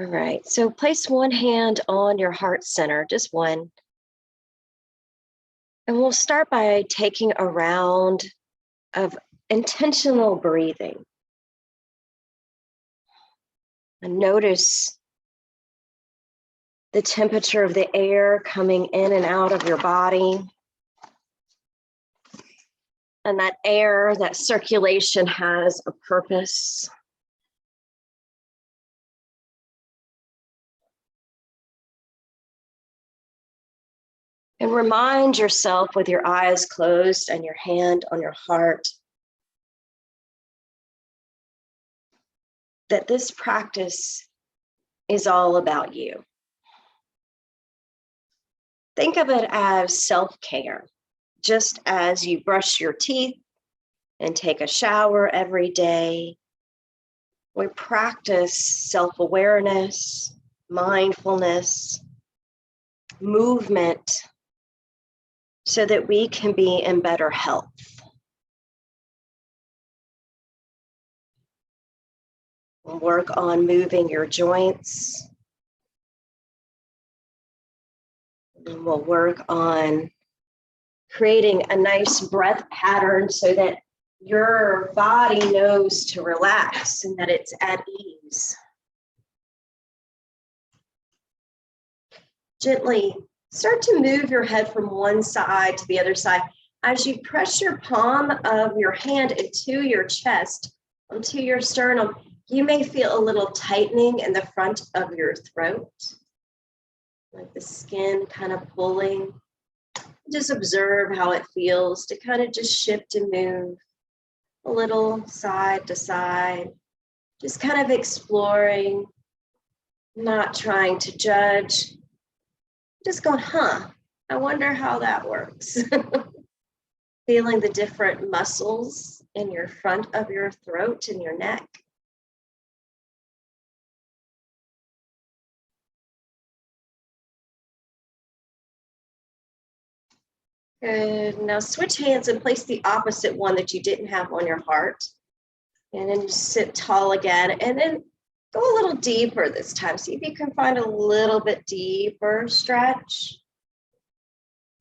All right, so place one hand on your heart center, just one. And we'll start by taking a round of intentional breathing. And notice the temperature of the air coming in and out of your body. And that air, that circulation has a purpose. And remind yourself with your eyes closed and your hand on your heart that this practice is all about you. Think of it as self-care, just as you brush your teeth and take a shower every day. We practice self-awareness, mindfulness, movement, so that we can be in better health. We'll work on moving your joints. And we'll work on creating a nice breath pattern so that your body knows to relax and that it's at ease. Gently start to move your head from one side to the other side. As you press your palm of your hand into your chest, onto your sternum, you may feel a little tightening in the front of your throat, like the skin kind of pulling. Just observe how it feels to kind of just shift and move a little side to side, just kind of exploring, not trying to judge, just going, I wonder how that works. Feeling the different muscles in your front of your throat and your neck. Good. Now switch hands and place the opposite one that you didn't have on your heart. And then just sit tall again. And then go a little deeper this time. See if you can find a little bit deeper stretch.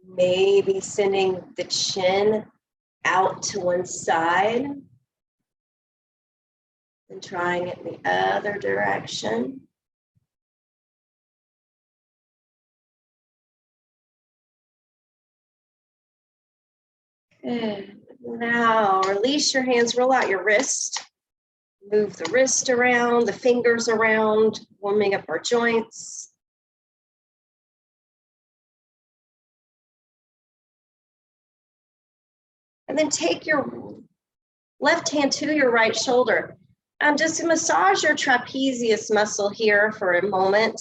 Maybe sending the chin out to one side. And trying it in the other direction. Good. Now release your hands, roll out your wrist. Move the wrist around, the fingers around, warming up our joints. And then take your left hand to your right shoulder. And just massage your trapezius muscle here for a moment.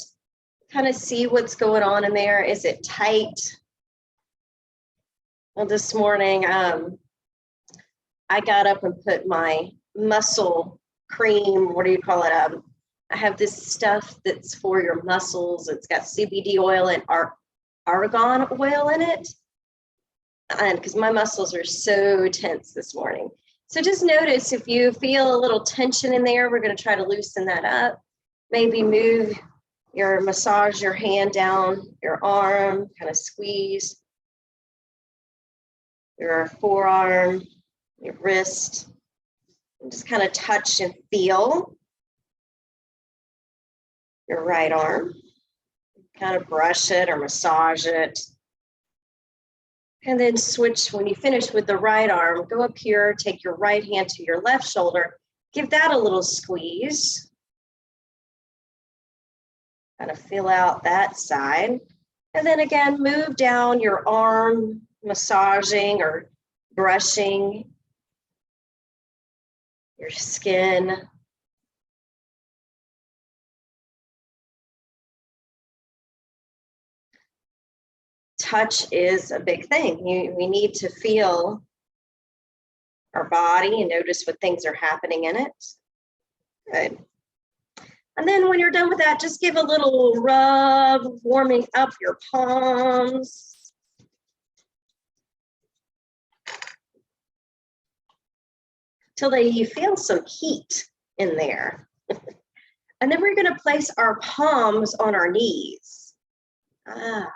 Kind of see what's going on in there. Is it tight? Well, this morning, I got up and put my muscle cream, what do you call it? I have this stuff that's for your muscles. It's got CBD oil and argan oil in it. And because my muscles are so tense this morning. So just notice if you feel a little tension in there, we're going to try to loosen that up. Maybe massage your hand down your arm, kind of squeeze your forearm, your wrist, and just kind of touch and feel your right arm. Kind of brush it or massage it. And then switch, when you finish with the right arm, go up here, take your right hand to your left shoulder, give that a little squeeze. Kind of feel out that side. And then again, move down your arm, massaging or brushing your skin. Touch is a big thing. We need to feel our body and notice what things are happening in it. Good. And then when you're done with that, just give a little rub, warming up your palms. Till you feel some heat in there. And then we're going to place our palms on our knees. So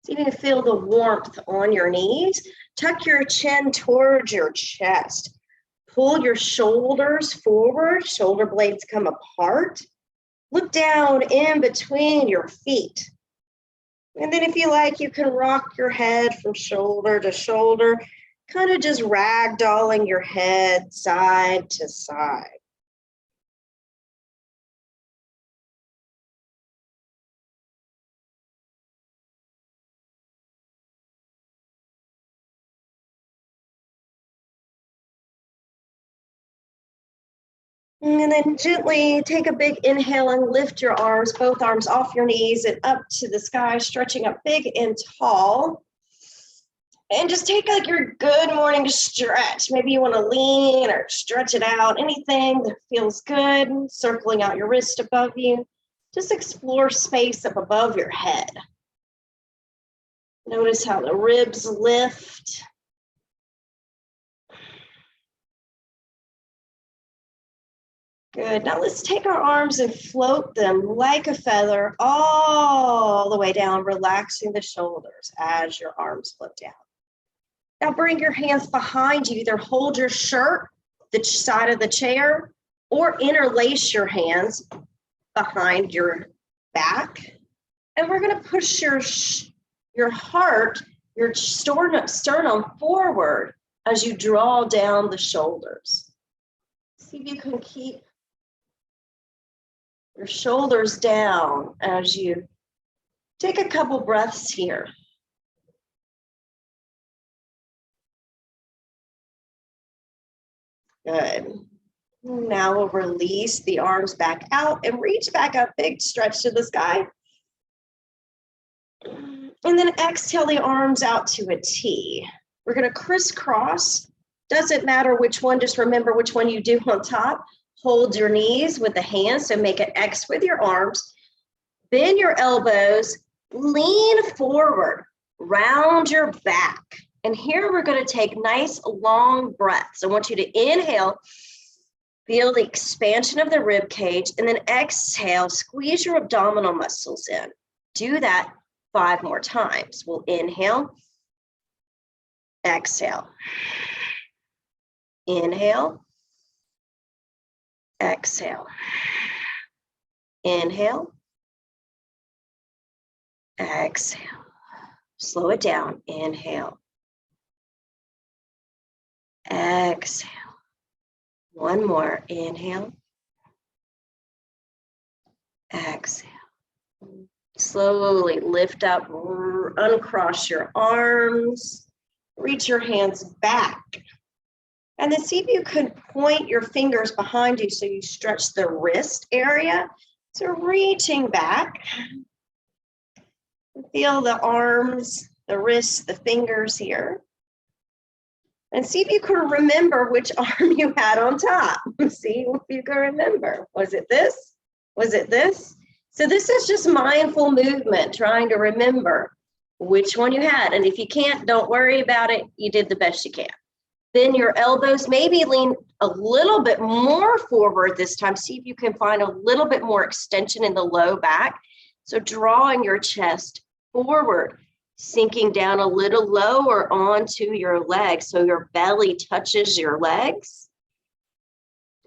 you can feel the warmth on your knees. Tuck your chin towards your chest. Pull your shoulders forward. Shoulder blades come apart. Look down in between your feet. And then if you like, you can rock your head from shoulder to shoulder, kind of just ragdolling your head side to side. And then gently take a big inhale and lift your arms, both arms off your knees and up to the sky, stretching up big and tall. And just take like your good morning stretch. Maybe you want to lean or stretch it out, anything that feels good, circling out your wrist above you. Just explore space up above your head. Notice how the ribs lift. Good. Now let's take our arms and float them like a feather all the way down, relaxing the shoulders as your arms float down. Now bring your hands behind you. Either hold your shirt, the side of the chair, or interlace your hands behind your back. And we're going to push your heart, your sternum forward as you draw down the shoulders. See if you can keep your shoulders down as you take a couple breaths here. Good. Now we'll release the arms back out and reach back up, big stretch to the sky. And then exhale the arms out to a T. We're going to crisscross. Doesn't matter which one, just remember which one you do on top. Hold your knees with the hands, so make an X with your arms. Bend your elbows, lean forward, round your back. And here we're going to take nice long breaths. I want you to inhale, feel the expansion of the rib cage, and then exhale, squeeze your abdominal muscles in. Do that 5 more times. We'll inhale, exhale, inhale, exhale, inhale, exhale. Slow it down, inhale, exhale. One more, inhale, exhale. Slowly lift up, uncross your arms, reach your hands back. And then see if you can point your fingers behind you so you stretch the wrist area. So reaching back. Feel the arms, the wrists, the fingers here. And see if you can remember which arm you had on top. See if you can remember. Was it this? Was it this? So this is just mindful movement, trying to remember which one you had. And if you can't, don't worry about it. You did the best you can. Then your elbows, maybe lean a little bit more forward this time. See if you can find a little bit more extension in the low back. So drawing your chest forward, sinking down a little lower onto your legs so your belly touches your legs.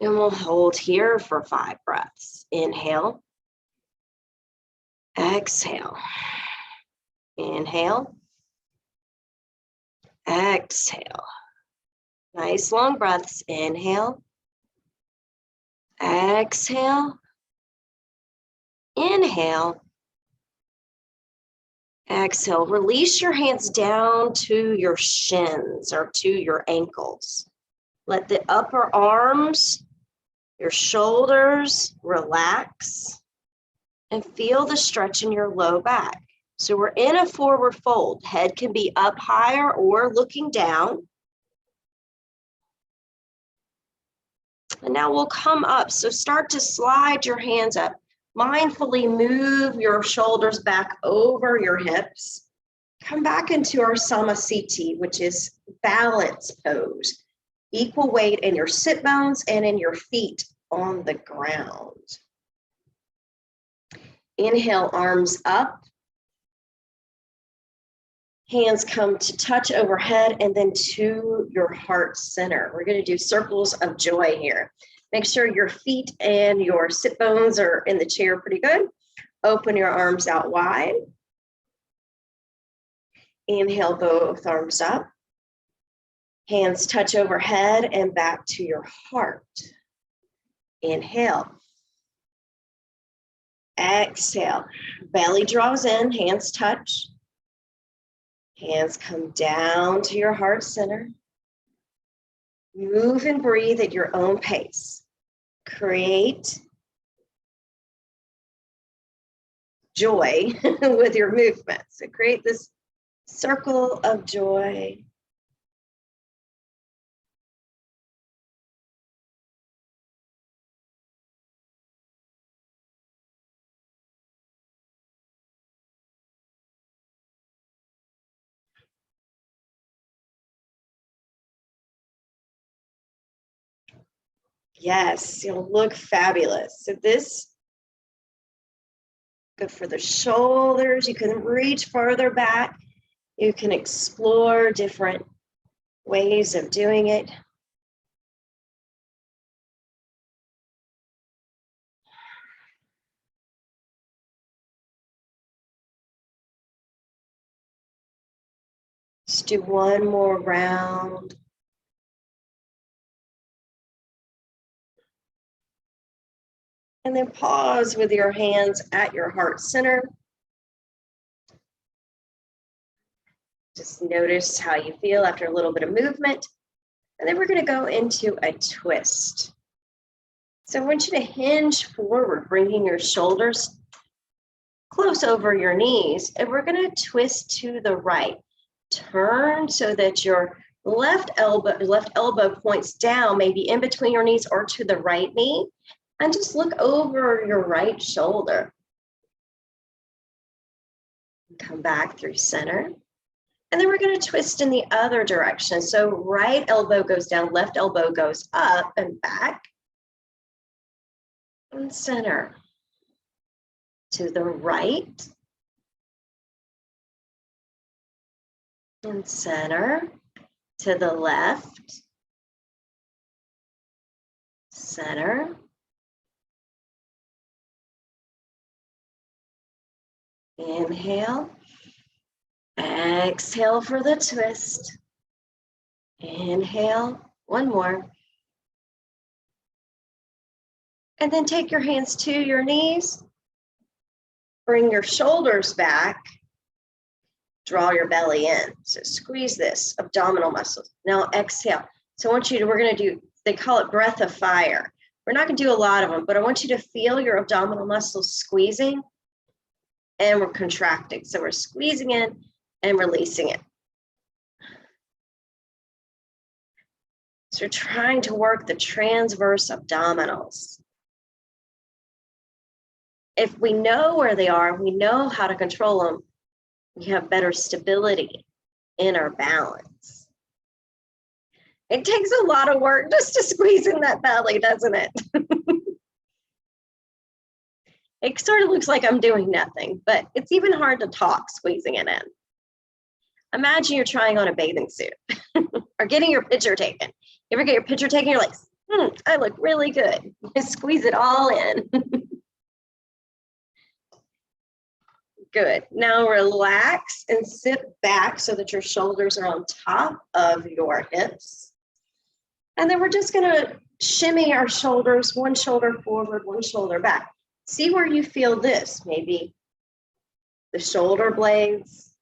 And we'll hold here for 5 breaths. Inhale. Exhale. Inhale. Exhale. Nice long breaths. Inhale. Exhale. Inhale. Exhale. Release your hands down to your shins or to your ankles. Let the upper arms, your shoulders relax and feel the stretch in your low back. So we're in a forward fold. Head can be up higher or looking down. And now we'll come up. So start to slide your hands up. Mindfully move your shoulders back over your hips. Come back into our Samasthiti, which is balance pose. Equal weight in your sit bones and in your feet on the ground. Inhale, arms up. Hands come to touch overhead and then to your heart center. We're going to do circles of joy here. Make sure your feet and your sit bones are in the chair pretty good. Open your arms out wide. Inhale, both arms up. Hands touch overhead and back to your heart. Inhale. Exhale. Belly draws in, hands touch. Hands come down to your heart center. Move and breathe at your own pace. Create joy with your movement. So create this circle of joy. Yes, you'll look fabulous. So this, good for the shoulders. You can reach farther back. You can explore different ways of doing it. Just do one more round. And then pause with your hands at your heart center. Just notice how you feel after a little bit of movement. And then we're going to go into a twist. So I want you to hinge forward, bringing your shoulders close over your knees. And we're going to twist to the right. Turn so that your left elbow points down, maybe in between your knees or to the right knee. And just look over your right shoulder. Come back through center. And then we're going to twist in the other direction. So right elbow goes down, left elbow goes up and back. And center. To the right. And center. To the left. Center. Inhale. Exhale for the twist. Inhale. One more. And then take your hands to your knees. Bring your shoulders back. Draw your belly in. So squeeze this abdominal muscles. Now exhale. So I want you to, we're going to do, they call it breath of fire. We're not going to do a lot of them, but I want you to feel your abdominal muscles squeezing and we're contracting. So we're squeezing in and releasing it. So we're trying to work the transverse abdominals. If we know where they are, we know how to control them, we have better stability in our balance. It takes a lot of work just to squeeze in that belly, doesn't it? It sort of looks like I'm doing nothing, but it's even hard to talk squeezing it in. Imagine you're trying on a bathing suit or getting your picture taken. You ever get your picture taken, you're like, I look really good. You squeeze it all in. Good. Now relax and sit back so that your shoulders are on top of your hips. And then we're just going to shimmy our shoulders, one shoulder forward, one shoulder back. See where you feel this, maybe the shoulder blades,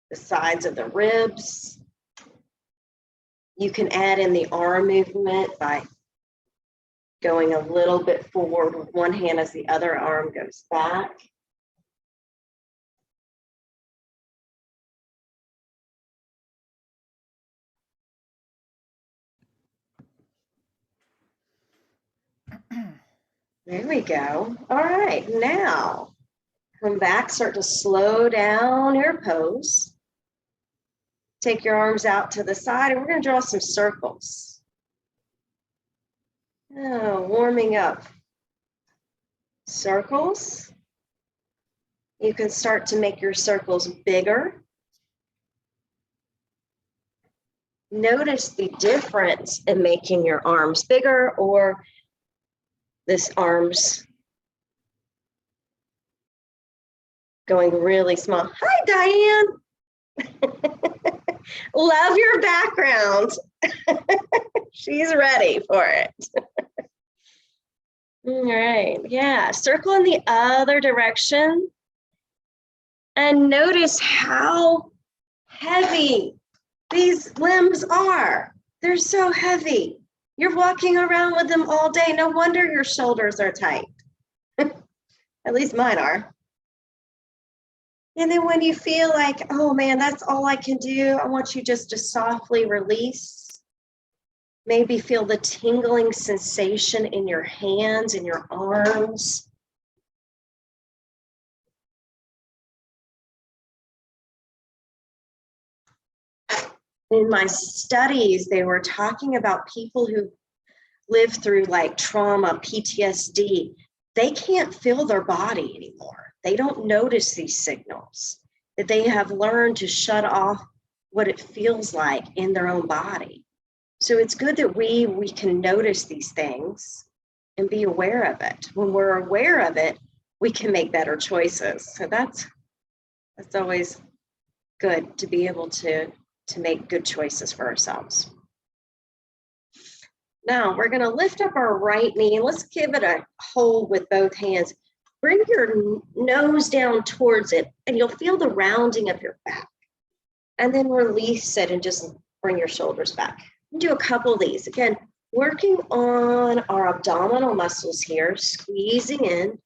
the sides of the ribs. You can add in the arm movement by going a little bit forward with one hand as the other arm goes back. There we go. All right, now come back, start to slow down your pose. Take your arms out to the side and we're going to draw some circles. Oh, warming up. Circles. You can start to make your circles bigger. Notice the difference in making your arms bigger or this arms going really small. Hi, Diane. Love your background. She's ready for it. All right, yeah, circle in the other direction. And notice how heavy these limbs are. They're so heavy. You're walking around with them all day. No wonder your shoulders are tight. At least mine are. And then when you feel like, oh man, that's all I can do, I want you just to softly release. Maybe feel the tingling sensation in your hands and your arms. In my studies, they were talking about people who live through like trauma, PTSD. They can't feel their body anymore. They don't notice these signals, that they have learned to shut off what it feels like in their own body. So it's good that we can notice these things and be aware of it. When we're aware of it, we can make better choices. So that's always good to be able to make good choices for ourselves. Now we're going to lift up our right knee and let's give it a hold with both hands. Bring your nose down towards it and you'll feel the rounding of your back. And then release it and just bring your shoulders back. Do a couple of these. Again, working on our abdominal muscles here, squeezing in,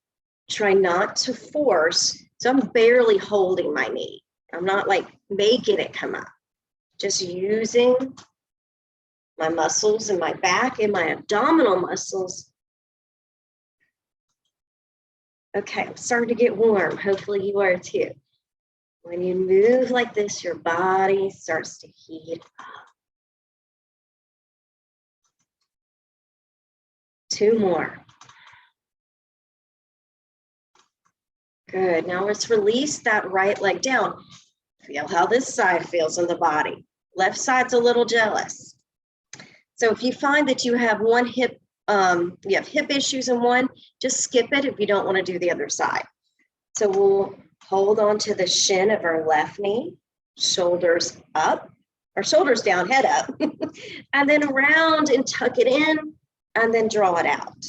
try not to force. So I'm barely holding my knee. I'm not like making it come up. Just using my muscles in my back and my abdominal muscles. Okay, I'm starting to get warm. Hopefully you are too. When you move like this, your body starts to heat up. 2 more. Good. Now let's release that right leg down. Feel how this side feels in the body. Left side's a little jealous. So if you find that you have one hip, you have hip issues in one, just skip it if you don't want to do the other side. So we'll hold on to the shin of our left knee, shoulders up, or shoulders down, head up, and then around and tuck it in, and then draw it out.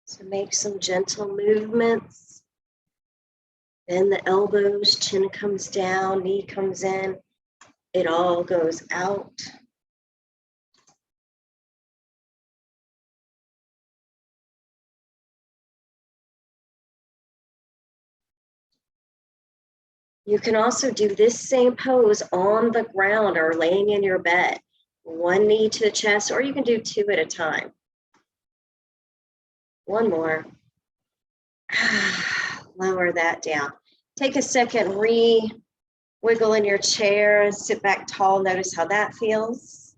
So make some gentle movements. Bend the elbows, chin comes down, knee comes in. It all goes out. You can also do this same pose on the ground or laying in your bed. 1 knee to the chest, or you can do 2 at a time. 1 more. Lower that down. Take a second, wiggle in your chair and sit back tall. Notice how that feels.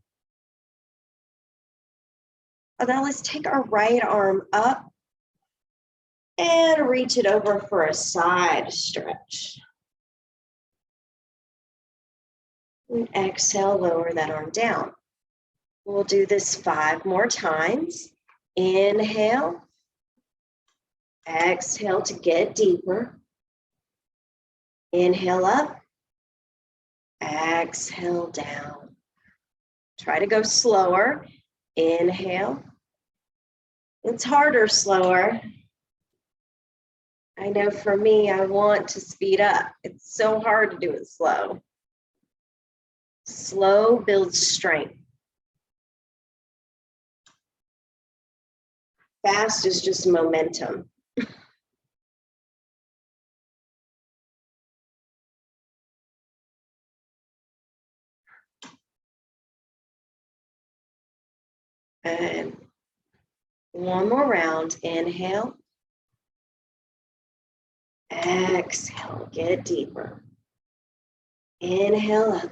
And now let's take our right arm up and reach it over for a side stretch. And exhale, lower that arm down. We'll do this 5 more times. Inhale. Exhale to get deeper. Inhale up. Exhale down. Try to go slower. Inhale. It's harder slower. I know for me, I want to speed up. It's so hard to do it slow. Slow builds strength. Fast is just momentum. And 1 more round. Inhale. Exhale, get deeper. Inhale up.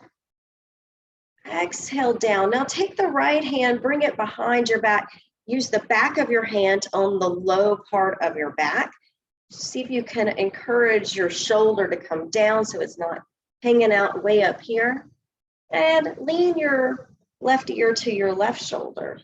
Exhale down. Now take the right hand, bring it behind your back. Use the back of your hand on the low part of your back. See if you can encourage your shoulder to come down so it's not hanging out way up here. And lean your left ear to your left shoulder.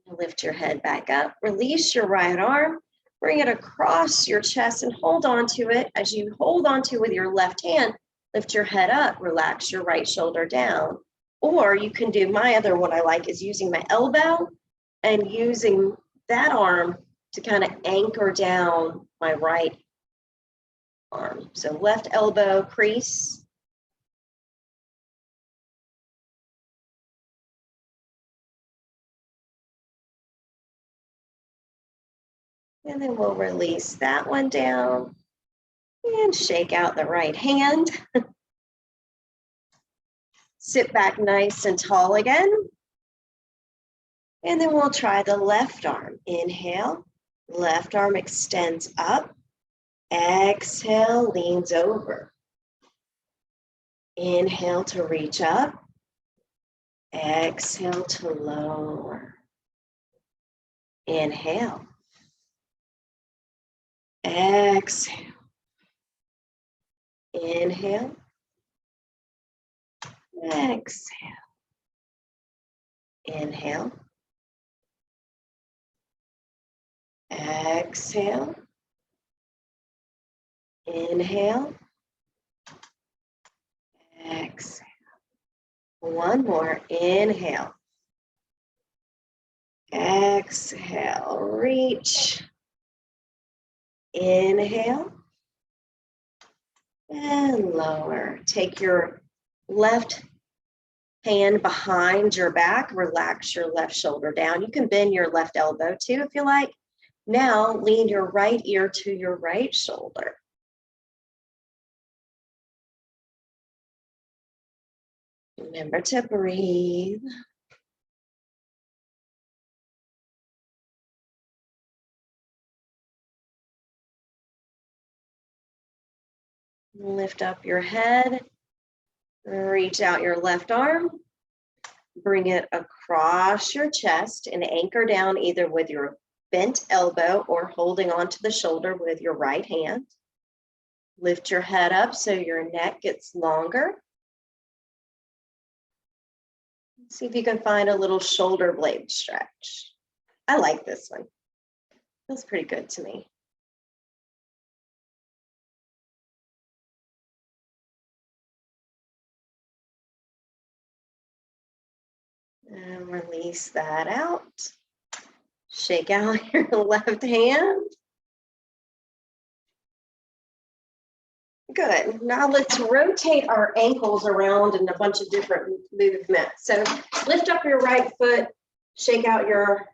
Lift your head back up. Release your right arm. Bring it across your chest and hold on to it. As you hold on to it with your left hand, lift your head up. Relax your right shoulder down. Or you can do my other one I like is using my elbow and using that arm to kind of anchor down my right arm. So left elbow crease. And then we'll release that one down and shake out the right hand. Sit back nice and tall again. And then we'll try the left arm. Inhale, left arm extends up. Exhale, leans over. Inhale to reach up. Exhale to lower. Inhale. Exhale. Inhale. Exhale. Inhale. Exhale. Inhale. Exhale. One more. Inhale. Exhale. Reach. Inhale. And lower. Take your left hand behind your back. Relax your left shoulder down. You can bend your left elbow too if you like. Now lean your right ear to your right shoulder. Remember to breathe. Lift up your head. Reach out your left arm. Bring it across your chest and anchor down either with your bent elbow or holding onto the shoulder with your right hand. Lift your head up so your neck gets longer. See if you can find a little shoulder blade stretch. I like this one. Feels pretty good to me. And release that out. Shake out your left hand. Good. Now let's rotate our ankles around in a bunch of different movements. So lift up your right foot, shake out your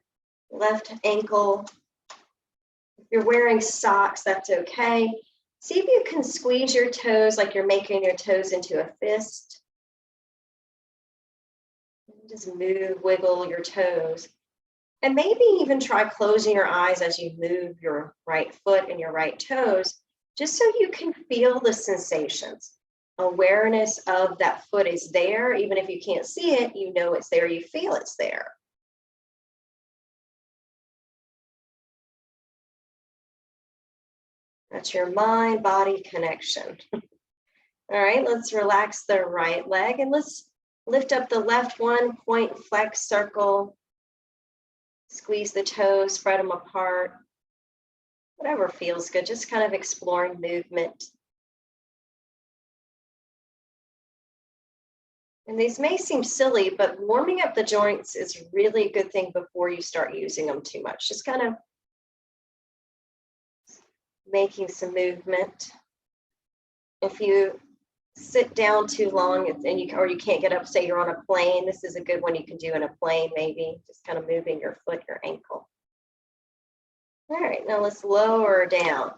left ankle. If you're wearing socks, that's okay. See if you can squeeze your toes like you're making your toes into a fist. Just move, wiggle your toes. And maybe even try closing your eyes as you move your right foot and your right toes, just so you can feel the sensations. Awareness of that foot is there. Even if you can't see it, you know it's there, you feel it's there. That's your mind-body connection. All right, let's relax the right leg and let's lift up the left one, point, flex, circle. Squeeze the toes, spread them apart. Whatever feels good, just kind of exploring movement. And these may seem silly, but warming up the joints is really a good thing before you start using them too much. Just kind of making some movement. If you sit down too long and you can't get up, say you're on a plane, this is a good one you can do in a plane, maybe just kind of moving your foot, your ankle. All right, now let's lower down.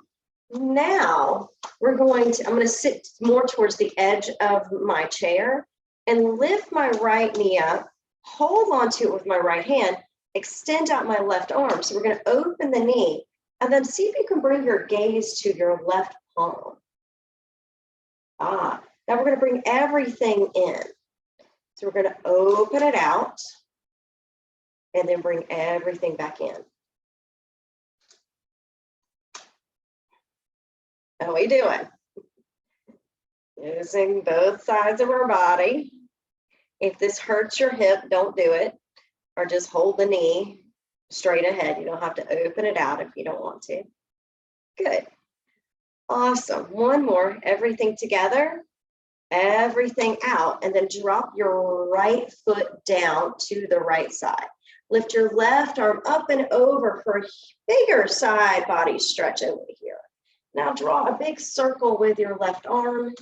Now I'm going to sit more towards the edge of my chair and lift my right knee up, hold onto it with my right hand, extend out my left arm. So we're going to open the knee and then see if you can bring your gaze to your left palm. Now we're going to bring everything in. So we're going to open it out and then bring everything back in. How are we doing? Using both sides of our body. If this hurts your hip, don't do it. Or just hold the knee straight ahead. You don't have to open it out if you don't want to. Good. Awesome. One more. Everything together. Everything out. And then drop your right foot down to the right side. Lift your left arm up and over for a bigger side body stretch over here. Now draw a big circle with your left arm.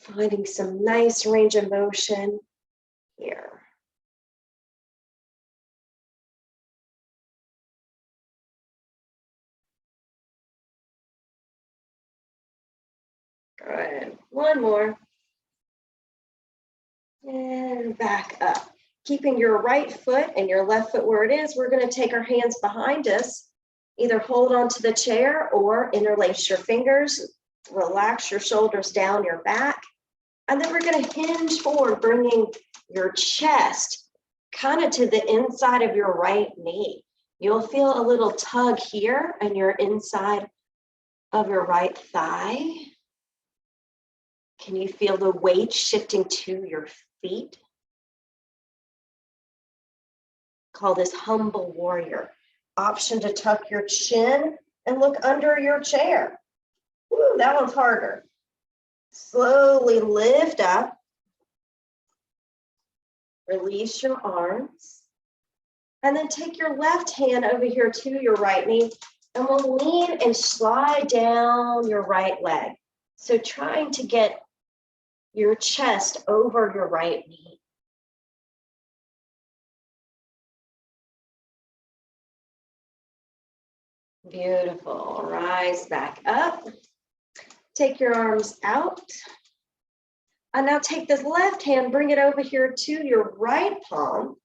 Finding some nice range of motion here. Good. One more. And back up. Keeping your right foot and your left foot where it is, we're going to take our hands behind us. Either hold onto the chair or interlace your fingers. Relax your shoulders down your back. And then we're going to hinge forward, bringing your chest kind of to the inside of your right knee. You'll feel a little tug here on your inside of your right thigh. Can you feel the weight shifting to your feet? Call this humble warrior. Option to tuck your chin and look under your chair. Woo, that one's harder. Slowly lift up. Release your arms. And then take your left hand over here to your right knee, and we'll lean and slide down your right leg. So trying to get your chest over your right knee. Beautiful. Rise back up. Take your arms out. And now take this left hand, bring it over here to your right palm.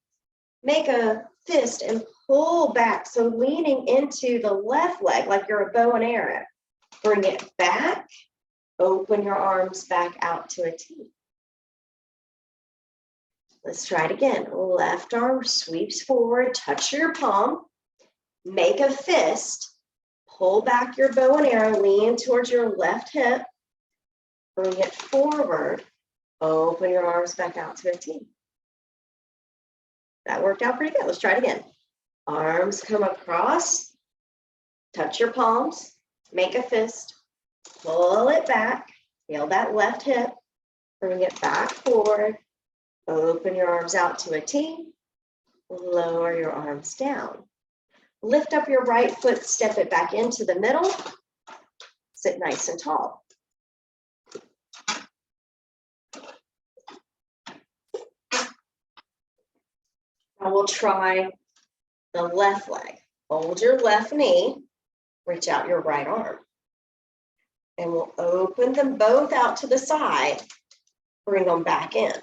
Make a fist and pull back. So leaning into the left leg like you're a bow and arrow. Bring it back. Open your arms back out to a T. Let's try it again. Left arm sweeps forward, touch your palm, make a fist, pull back your bow and arrow, lean towards your left hip, bring it forward, open your arms back out to a T. That worked out pretty good. Let's try it again. Arms come across, touch your palms, make a fist, pull it back, feel that left hip, bring it back forward, open your arms out to a T, lower your arms down. Lift up your right foot, step it back into the middle, sit nice and tall. Now we'll try the left leg. Hold your left knee, reach out your right arm. And we'll open them both out to the side, bring them back in.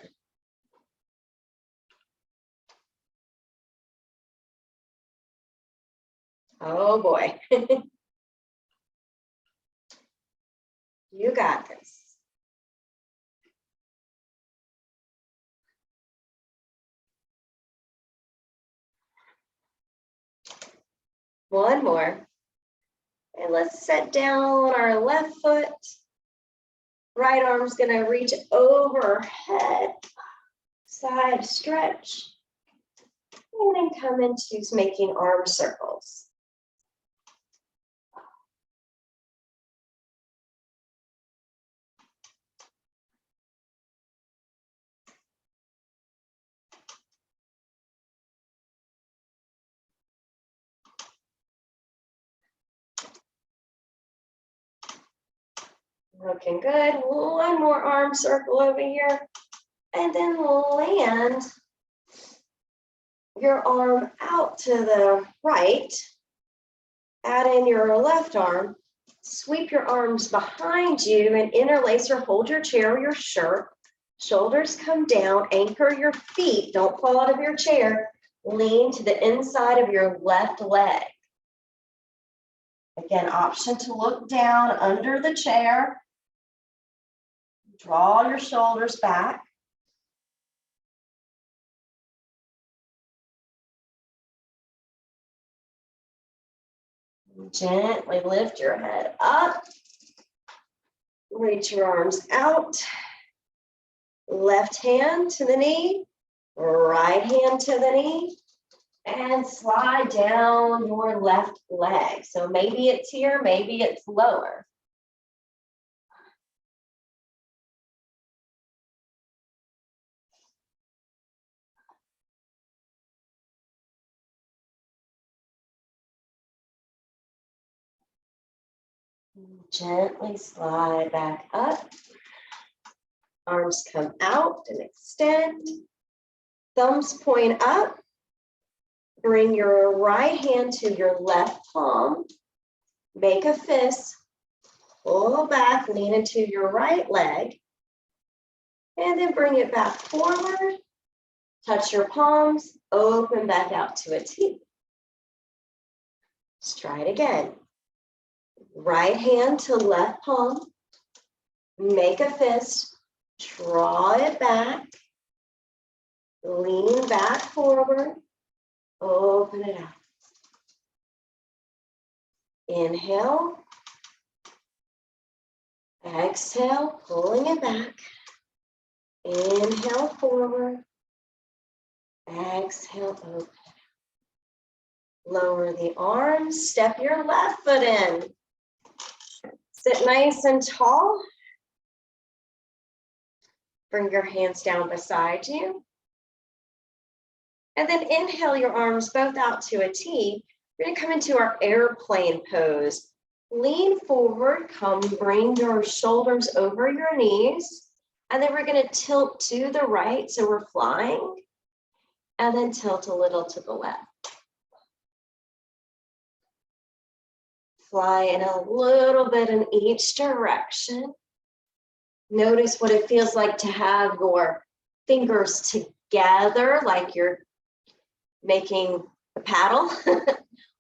Oh boy. You got this. One more. And let's set down our left foot. Right arm's gonna reach overhead, side stretch. And then come into making arm circles. Looking good. One more arm circle over here. And then land your arm out to the right. Add in your left arm. Sweep your arms behind you and interlace or hold your chair or your shirt. Shoulders come down. Anchor your feet. Don't fall out of your chair. Lean to the inside of your left leg. Again, option to look down under the chair Draw your shoulders back. Gently lift your head up. Reach your arms out. Left hand to the knee, right hand to the knee, and slide down your left leg. So maybe it's here, maybe it's lower. Gently slide back up. Arms come out and extend. Thumbs point up. Bring your right hand to your left palm. Make a fist. Pull back, lean into your right leg. And then bring it back forward. Touch your palms. Open back out to a T. Let's try it again. Right hand to left palm. Make a fist. Draw it back. Lean back forward. Open it out. Inhale. Exhale, pulling it back. Inhale forward. Exhale, open. Lower the arms. Step your left foot in. Sit nice and tall. Bring your hands down beside you. And then inhale your arms both out to a T. We're going to come into our airplane pose. Lean forward, bring your shoulders over your knees. And then we're going to tilt to the right, so we're flying. And then tilt a little to the left. Fly in a little bit in each direction. Notice what it feels like to have your fingers together, like you're making a paddle.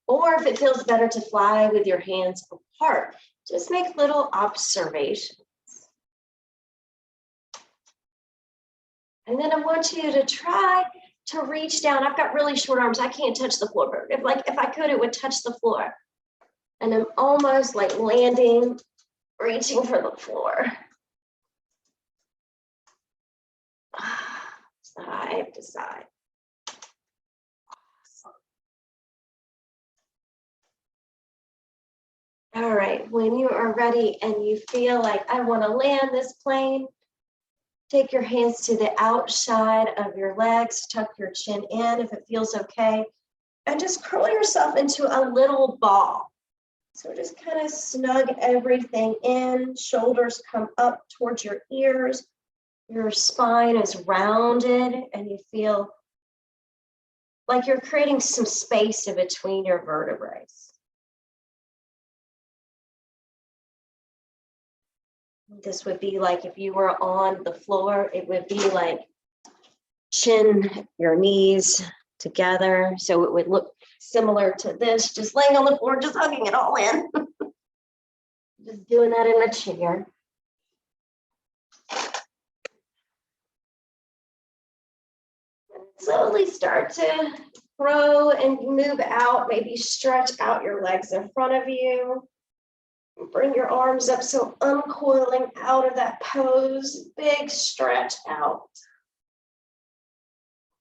Or if it feels better to fly with your hands apart, just make little observations. And then I want you to try to reach down. I've got really short arms. I can't touch the floor. But if I could, it would touch the floor. And I'm almost like landing, reaching for the floor. Side to side. All right, when you are ready and you feel like I want to land this plane, take your hands to the outside of your legs, tuck your chin in if it feels okay, and just curl yourself into a little ball. So just kind of snug everything in, shoulders come up towards your ears, your spine is rounded, and you feel like you're creating some space in between your vertebrae. This would be like if you were on the floor, it would be like chin, your knees together. So it would look similar to this, just laying on the floor, just hugging it all in. Just doing that in a chair. Slowly start to grow and move out, maybe stretch out your legs in front of you. Bring your arms up, so uncoiling out of that pose, big stretch out.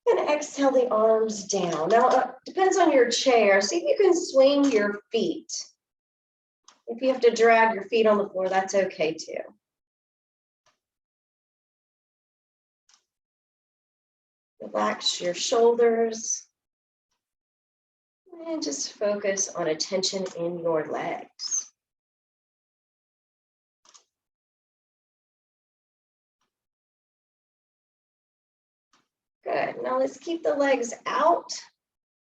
And exhale the arms down. Now, it depends on your chair. See if you can swing your feet. If you have to drag your feet on the floor, that's okay too. Relax your shoulders. And just focus on attention in your legs. Good. Now let's keep the legs out.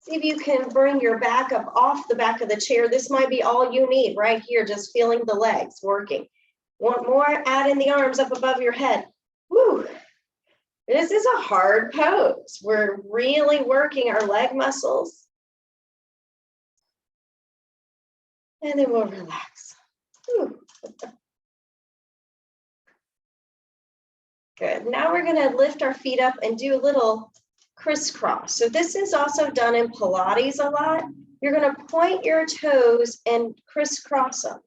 See if you can bring your back up off the back of the chair. This might be all you need right here, just feeling the legs working. Want more? Add in the arms up above your head. Woo! This is a hard pose. We're really working our leg muscles. And then we'll relax. Woo. Good. Now we're going to lift our feet up and do a little crisscross. So this is also done in Pilates a lot. You're going to point your toes and crisscross them.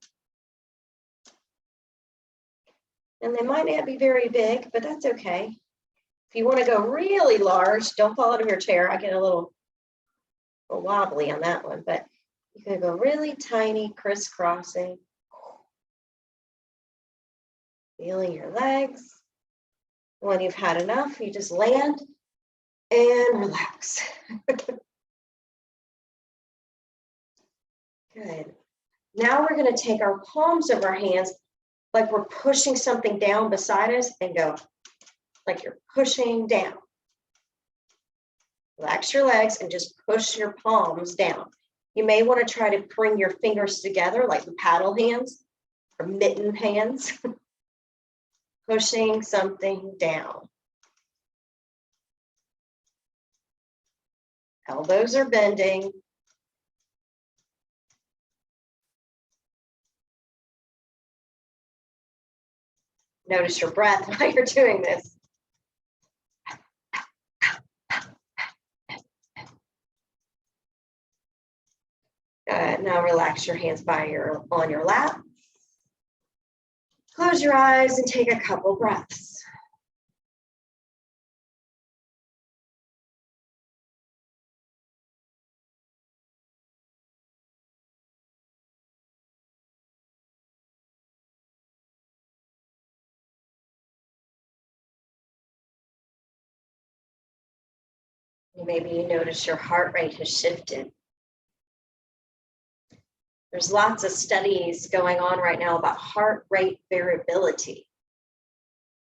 And they might not be very big, but that's okay. If you want to go really large, don't fall out of your chair. I get a little wobbly on that one, but you can go really tiny crisscrossing. Feeling your legs. When you've had enough, you just land and relax. Good. Now we're going to take our palms of our hands like we're pushing something down beside us and go like you're pushing down. Relax your legs and just push your palms down. You may want to try to bring your fingers together like the paddle hands or mitten hands. Pushing something down. Elbows are bending. Notice your breath while you're doing this. Good. Now relax your hands on your lap. Close your eyes and take a couple breaths. Maybe you notice your heart rate has shifted. There's lots of studies going on right now about heart rate variability.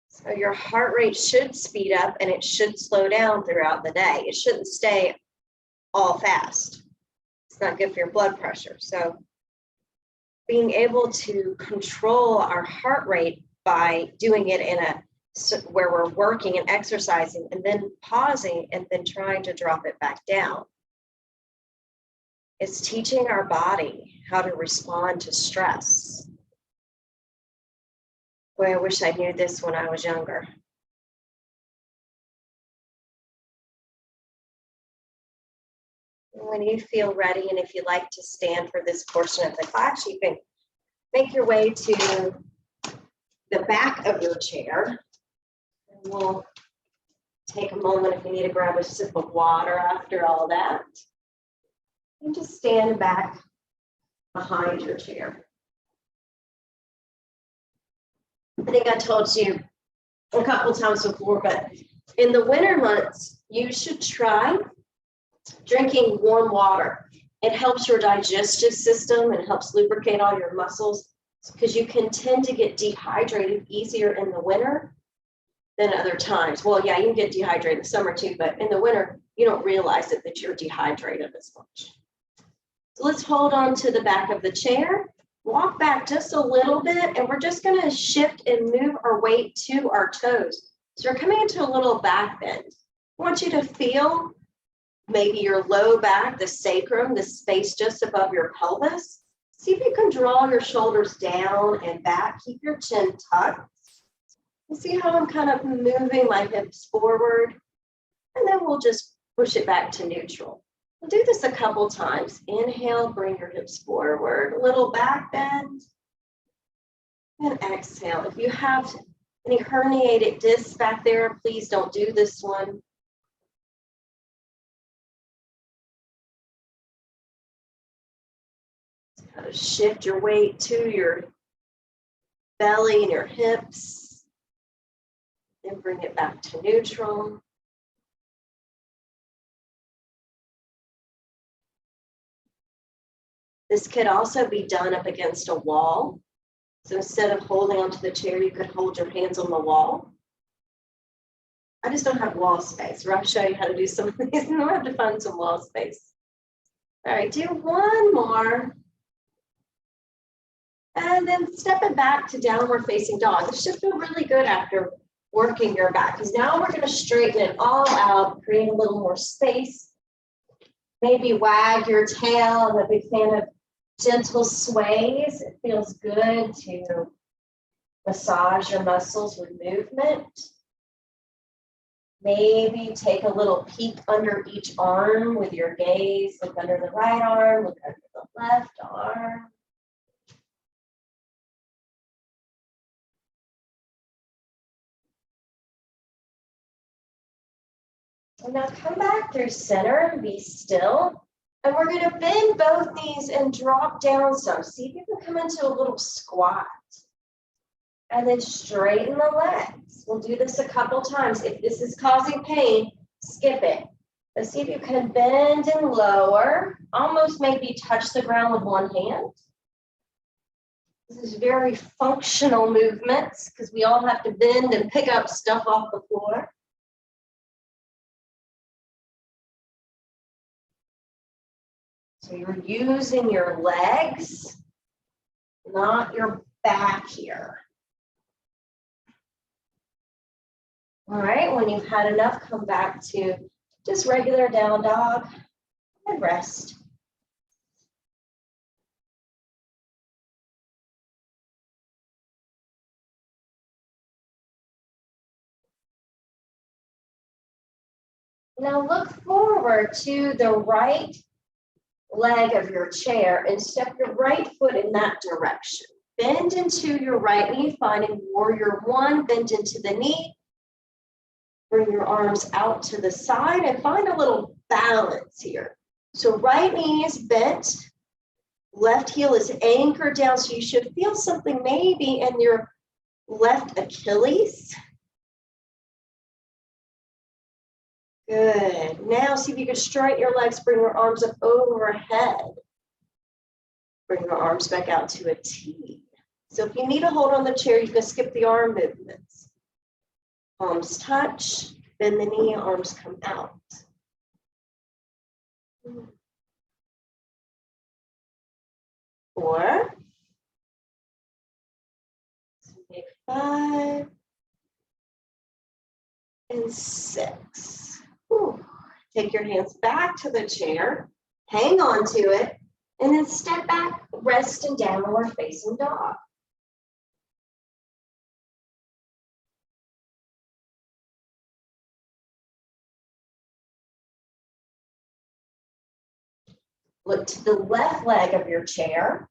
So your heart rate should speed up and it should slow down throughout the day. It shouldn't stay all fast. It's not good for your blood pressure. So being able to control our heart rate by doing it in where we're working and exercising and then pausing and then trying to drop it back down. It's teaching our body how to respond to stress. Boy, I wish I knew this when I was younger. When you feel ready, and if you'd like to stand for this portion of the class, you can make your way to the back of your chair. And we'll take a moment if you need to grab a sip of water after all that. And just stand back behind your chair. I think I told you a couple times before, but in the winter months, you should try drinking warm water. It helps your digestive system and helps lubricate all your muscles because you can tend to get dehydrated easier in the winter than other times. Well, yeah, you can get dehydrated in the summer too, but in the winter, you don't realize it that you're dehydrated as much. So let's hold on to the back of the chair, walk back just a little bit, and we're just going to shift and move our weight to our toes. So we're coming into a little back bend. I want you to feel maybe your low back, the sacrum, the space just above your pelvis. See if you can draw your shoulders down and back. Keep your chin tucked. And see how I'm kind of moving my hips forward. And then we'll just push it back to neutral. We'll do this a couple times. Inhale, bring your hips forward, a little back bend. And exhale. If you have any herniated discs back there, please don't do this one. Kind of shift your weight to your belly and your hips. Then bring it back to neutral. This could also be done up against a wall. So instead of holding onto the chair, you could hold your hands on the wall. I just don't have wall space. Or I'll show you how to do some of these. And I'll have to find some wall space. All right, do one more. And then step it back to downward facing dog. This should feel really good after working your back. Because now we're going to straighten it all out, create a little more space. Maybe wag your tail. I'm a big fan of gentle sways. It feels good to massage your muscles with movement. Maybe take a little peek under each arm with your gaze. Look under the right arm, look under the left arm. And now come back through center and be still. And we're going to bend both knees and drop down some. See if you can come into a little squat. And then straighten the legs. We'll do this a couple times. If this is causing pain, skip it. But see if you can bend and lower. Almost maybe touch the ground with one hand. This is very functional movements because we all have to bend and pick up stuff off the floor. So you're using your legs, not your back here. All right, when you've had enough, come back to just regular down dog and rest. Now look forward to the right leg of your chair and step your right foot in that direction. Bend into your right knee, finding warrior one, bend into the knee. Bring your arms out to the side and find a little balance here. So right knee is bent, left heel is anchored down, so you should feel something maybe in your left Achilles. Good. Now see if you can straighten your legs, bring your arms up overhead. Bring your arms back out to a T. So if you need a hold on the chair, you can skip the arm movements. Palms touch, bend the knee, arms come out. 4, make 5, and 6. Whew. Take your hands back to the chair, hang on to it, and then step back, rest in downward facing dog. Look to the left leg of your chair.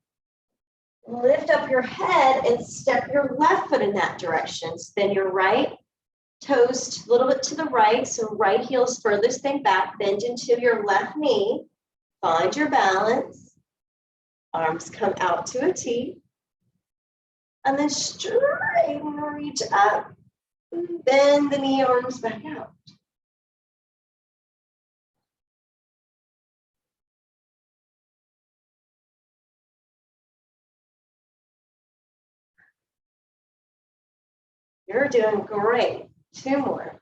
Lift up your head and step your left foot in that direction. Spin your right toes a little bit to the right, so right heel's furthest thing back. Bend into your left knee. Find your balance. Arms come out to a T. And then straighten, reach up. Bend the knee, arms back out. You're doing great. 2 more.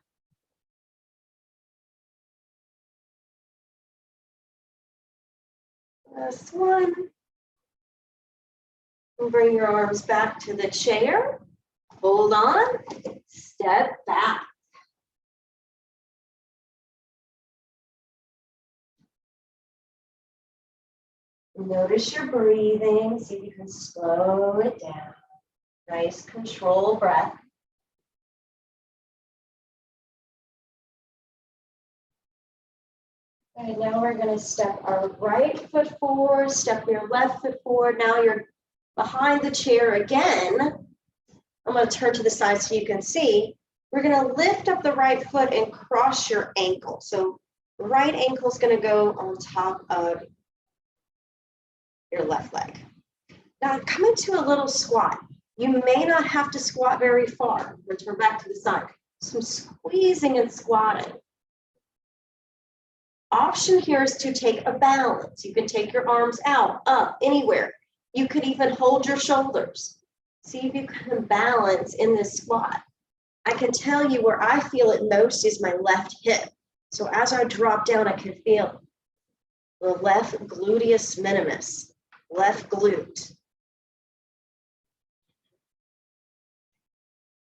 Last one. And bring your arms back to the chair. Hold on. Step back. Notice your breathing. See if you can slow it down. Nice controlled breath. Okay, now we're going to step our right foot forward, step your left foot forward. Now you're behind the chair again. I'm going to turn to the side so you can see. We're going to lift up the right foot and cross your ankle. So the right ankle is going to go on top of your left leg. Now come into a little squat. You may not have to squat very far. Let's turn back to the side. Some squeezing and squatting. Option here is to take a balance. You can take your arms out, up, anywhere. You could even hold your shoulders. See if you can balance in this squat. I can tell you where I feel it most is my left hip. So as I drop down, I can feel the left gluteus minimus, left glute.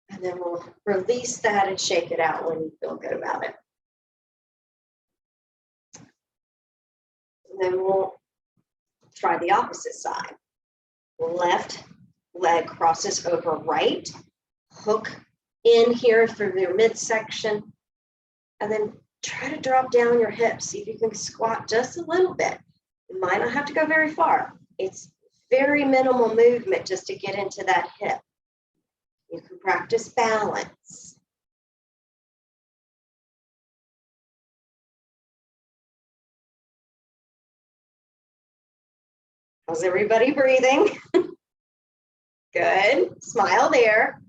And then we'll release that and shake it out when you feel good about it. And then we'll try the opposite side. Left leg crosses over right, hook in here through your midsection, And then try to drop down your hips. See if you can squat just a little bit. You might not have to go very far. It's very minimal movement just to get into that hip. You can practice balance. How's everybody breathing? Good. Smile there.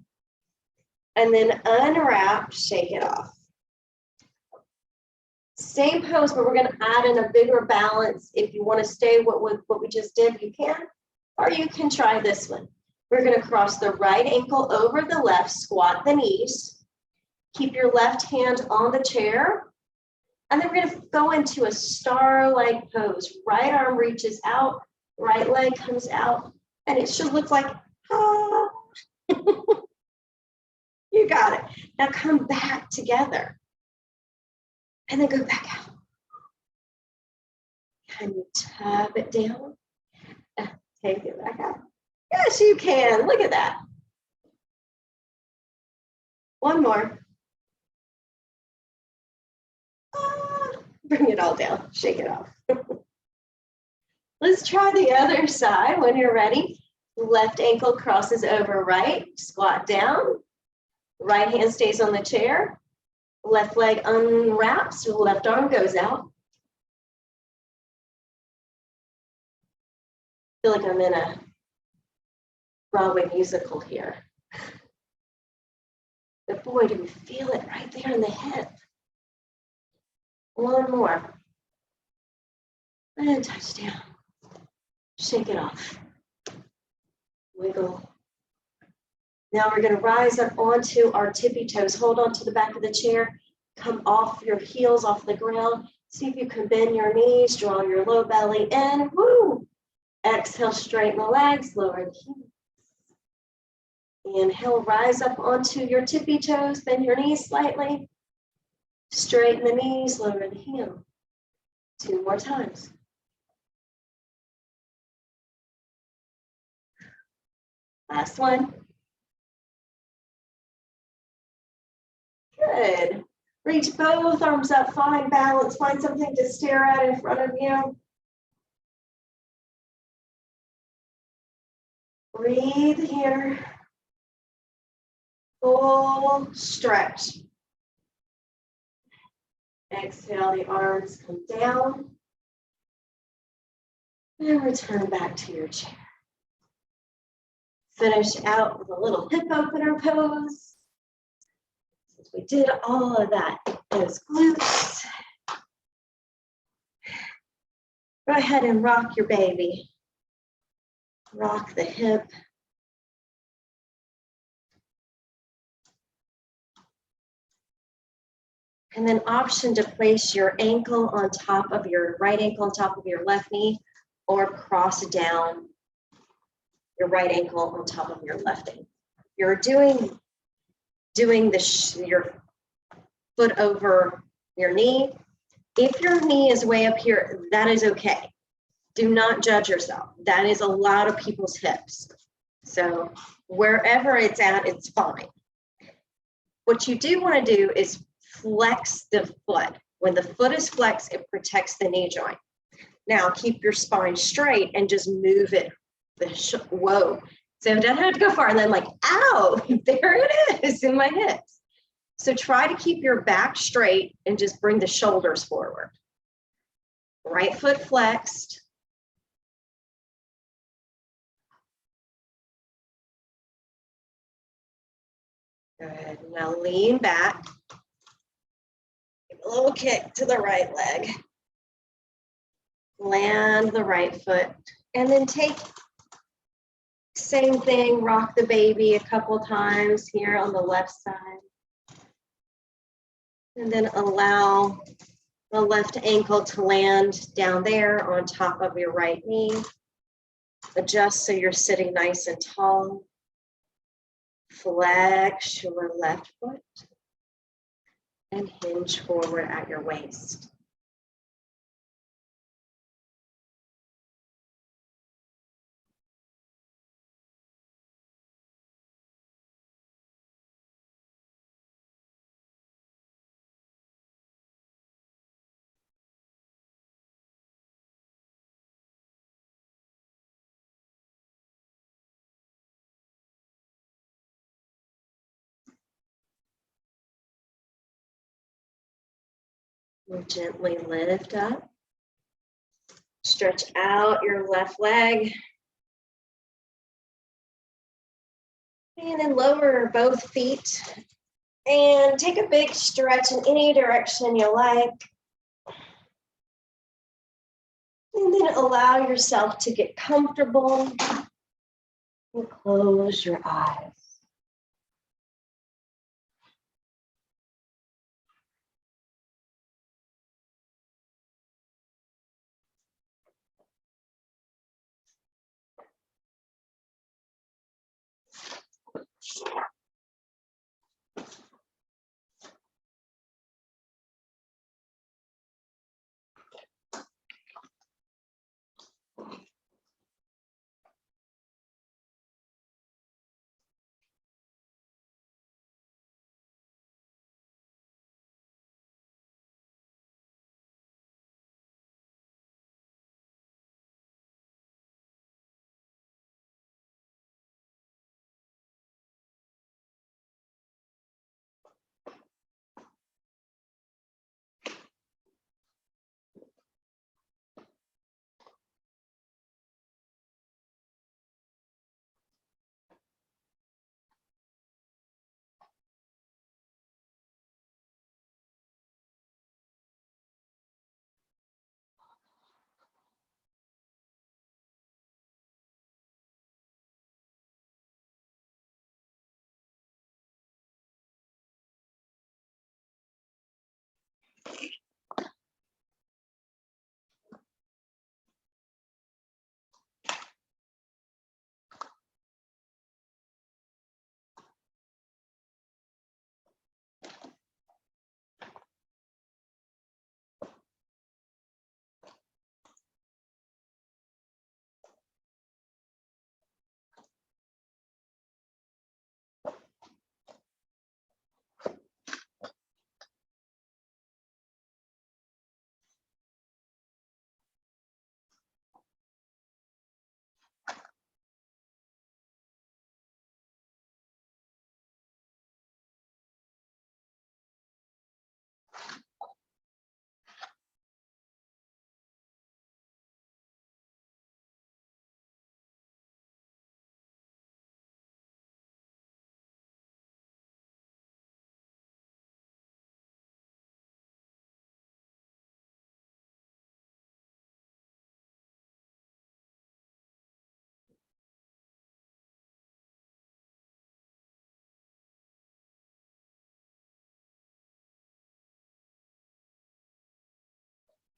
And then unwrap, shake it off. Same pose, but we're going to add in a bigger balance. If you want to stay what we just did, you can, or you can try this one. We're going to cross the right ankle over the left, squat the knees. Keep your left hand on the chair. And then we're going to go into a star-like pose. Right arm reaches out, right leg comes out, and it should look like, ah. You got it. Now come back together. And then go back out. Can you tap it down? Take it back out. Yes, you can. Look at that. One more. Bring it all down. Shake it off. Let's try the other side when you're ready. Left ankle crosses over right. Squat down. Right hand stays on the chair. Left leg unwraps, left arm goes out. I feel like I'm in a Broadway musical here. But boy, do we feel it right there in the hip. One more. And touch down. Shake it off. Wiggle. Now we're going to rise up onto our tippy toes. Hold on to the back of the chair. Come off your heels, off the ground. See if you can bend your knees, draw your low belly in. Woo! Exhale, straighten the legs, lower the heels. Inhale, rise up onto your tippy toes, bend your knees slightly. Straighten the knees, lower the heel. 2 more times. Last one. Good. Reach both arms up, find balance, find something to stare at in front of you. Breathe here. Full stretch. Exhale, the arms come down. And return back to your chair. Finish out with a little hip opener pose. We did all of that, those glutes. Go ahead and rock your baby. Rock the hip. And then option to place your ankle on top of your right ankle on top of your left knee, or cross down your right ankle on top of your left ankle. You're doing your foot over your knee. If your knee is way up here, that is okay. Do not judge yourself. That is a lot of people's hips. So wherever it's at, it's fine. What you do want to do is flex the foot. When the foot is flexed, it protects the knee joint. Now keep your spine straight and just move it. Whoa. So it doesn't have to go far. And then like, ow, there it is in my hips. So try to keep your back straight and just bring the shoulders forward. Right foot flexed. Good. Now lean back. Give a little kick to the right leg. Land the right foot. And then take same thing, rock the baby a couple times here on the left side. And then allow the left ankle to land down there on top of your right knee. Adjust so you're sitting nice and tall. Flex your left foot and hinge forward at your waist. We'll gently lift up. Stretch out your left leg. And then lower both feet. And take a big stretch in any direction you like. And then allow yourself to get comfortable and close your eyes.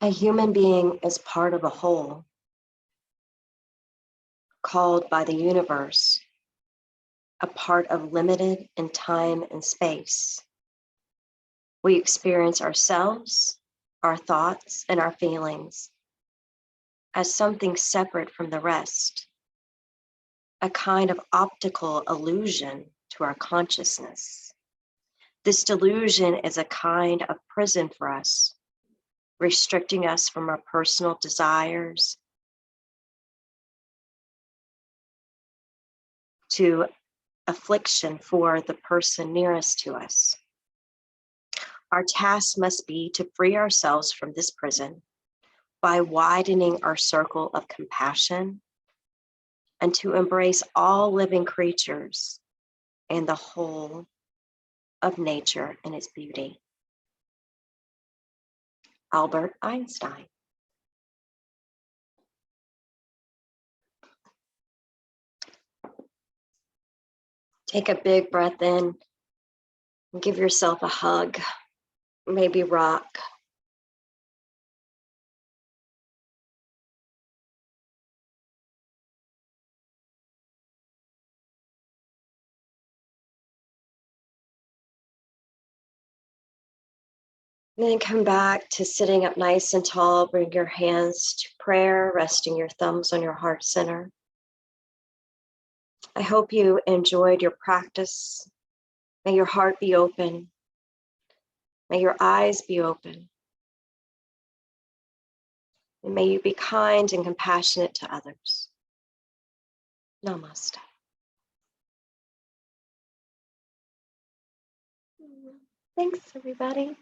A human being is part of a whole, called by the universe, a part of limited in time and space. We experience ourselves, our thoughts, and our feelings as something separate from the rest, a kind of optical illusion to our consciousness. This delusion is a kind of prison for us, restricting us from our personal desires to affliction for the person nearest to us. Our task must be to free ourselves from this prison by widening our circle of compassion and to embrace all living creatures and the whole of nature and its beauty. Albert Einstein. Take a big breath in and give yourself a hug, maybe rock. And then come back to sitting up nice and tall. Bring your hands to prayer, resting your thumbs on your heart center. I hope you enjoyed your practice. May your heart be open. May your eyes be open. And may you be kind and compassionate to others. Namaste. Thanks, everybody.